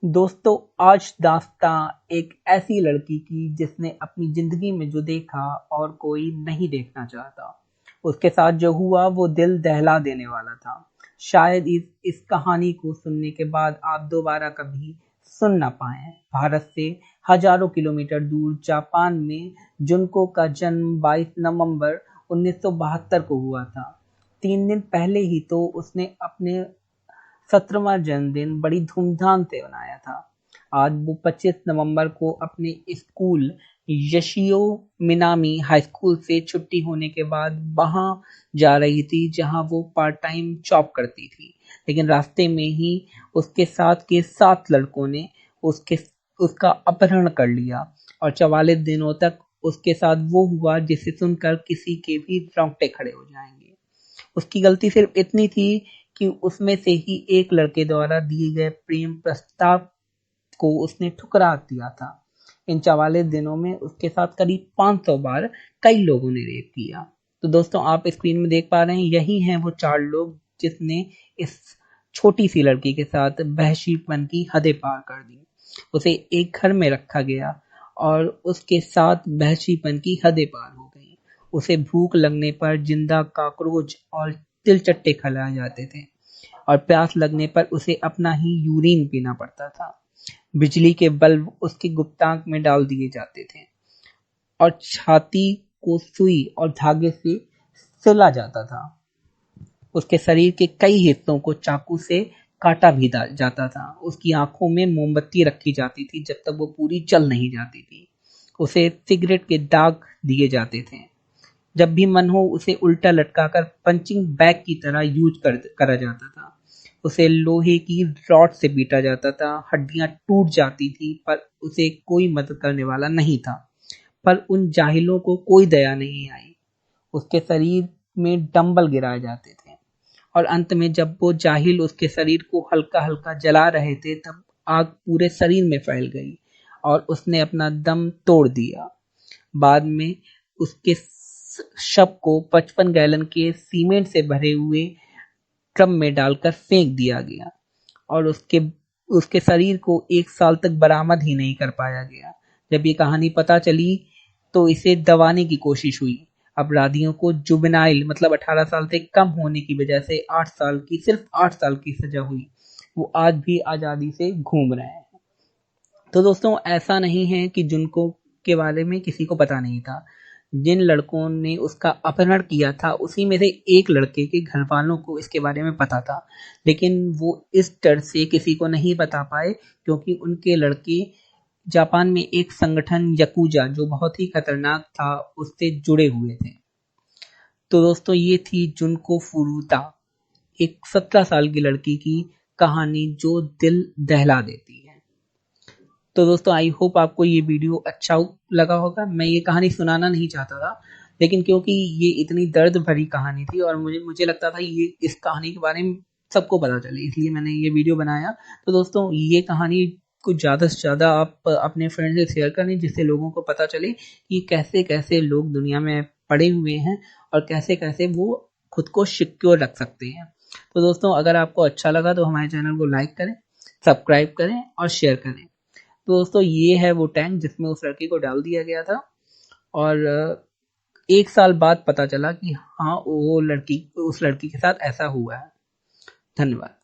दोस्तों, आज दास्तां एक ऐसी लड़की की जिसने अपनी जिंदगी में जो देखा और कोई नहीं देखना चाहता। उसके साथ जो हुआ वो दिल दहला देने वाला था। शायद इस कहानी को सुनने के बाद आप दोबारा कभी सुन ना पाए। भारत से हजारों किलोमीटर दूर जापान में जुनको का जन्म 22 नवंबर 1972 को हुआ था। 3 दिन पहले ही तो उसने अपने 17वां जन्मदिन बड़ी धूमधाम से मनाया था। आज वो 25 नवंबर को अपने स्कूल यशियो मिनामी हाई स्कूल से छुट्टी होने के बाद वहां जा रही थी जहां वो पार्ट टाइम जॉब करती थी। लेकिन रास्ते में ही उसके साथ के 7 लड़कों ने उसके उसका अपहरण कर लिया और 44 दिनों तक उसके साथ वो हुआ जिसे सुनकर किसी के भी रोंगटे खड़े हो जाएंगे। उसकी गलती सिर्फ इतनी थी कि उसमें से ही एक लड़के द्वारा दिए गए प्रेम प्रस्ताव को उसने ठुकरा दिया था। इन 44 दिनों में उसके साथ करीब 500 बार कई लोगों ने रेप किया। तो दोस्तों, आप स्क्रीन में देख पा रहे हैं, यही हैं वो 4 लोग जिसने इस छोटी सी लड़की के साथ वहशीपन की हदें पार कर दी। उसे एक घर में रखा गया और उसके साथ वहशीपन की हदें पार हो गई। उसे भूख लगने पर जिंदा कॉकरोच और तिलचट्टे खिलाए जाते थे और प्यास लगने पर उसे अपना ही यूरिन पीना पड़ता था। बिजली के बल्ब उसके गुप्तांग में डाल दिए जाते थे और छाती को सुई और धागे से सिला जाता था। उसके शरीर के कई हिस्सों को चाकू से काटा भी जाता था। उसकी आंखों में मोमबत्ती रखी जाती थी जब तक वो पूरी जल नहीं जाती थी। उसे सिगरेट के दाग दिए जाते थे। जब भी मन हो उसे उल्टा लटकाकर पंचिंग बैग की तरह करा जाता था। उसे लोहे की रॉड से पीटा जाता था। हड्डियां टूट जाती थी पर उसे कोई मदद करने वाला नहीं था। पर उन जाहिलों को कोई दया नहीं आई। उसके शरीर में डंबल गिराए जाते थे और अंत में जब वो जाहिल उसके शरीर को हल्का हल्का जला रहे थे तब आग पूरे शरीर में फैल गई और उसने अपना दम तोड़ दिया। बाद में उसके शव को 55 गैलन के सीमेंट से भरे हुए ड्रम में डालकर फेंक दिया गया और उसके उसके शरीर को 1 साल तक बरामद ही नहीं कर पाया गया। जब ये कहानी पता चली तो इसे दबाने की कोशिश हुई। अपराधियों को जुवेनाइल मतलब 18 साल से कम होने की वजह से 8 साल की सजा हुई। वो आज भी आजादी से घूम रहे हैं। तो दोस्तों, ऐसा नहीं है कि जुनको के बारे में किसी को पता नहीं था। जिन लड़कों ने उसका अपहरण किया था उसी में से एक लड़के के घर वालों को इसके बारे में पता था, लेकिन वो इस डर से किसी को नहीं बता पाए क्योंकि उनके लड़के जापान में एक संगठन यकूजा जो बहुत ही खतरनाक था उससे जुड़े हुए थे। तो दोस्तों, ये थी जुनको फुरुता, एक 17 साल की लड़की की कहानी जो दिल दहला देती है। तो दोस्तों, आई होप आपको ये वीडियो अच्छा लगा होगा। मैं ये कहानी सुनाना नहीं चाहता था, लेकिन क्योंकि ये इतनी दर्द भरी कहानी थी और मुझे लगता था ये इस कहानी के बारे में सबको पता चले, इसलिए मैंने ये वीडियो बनाया। तो दोस्तों, ये कहानी को ज़्यादा से ज़्यादा आप अपने फ्रेंड से शेयर करें जिससे लोगों को पता चले कि कैसे कैसे लोग दुनिया में पड़े हुए हैं और कैसे कैसे वो खुद को सिक्योर रख सकते हैं। तो दोस्तों, अगर आपको अच्छा लगा तो हमारे चैनल को लाइक करें, सब्सक्राइब करें और शेयर करें। तो दोस्तों, ये है वो टैंक जिसमें उस लड़की को डाल दिया गया था और 1 साल बाद पता चला कि हाँ, वो लड़की उस लड़की के साथ ऐसा हुआ है। धन्यवाद।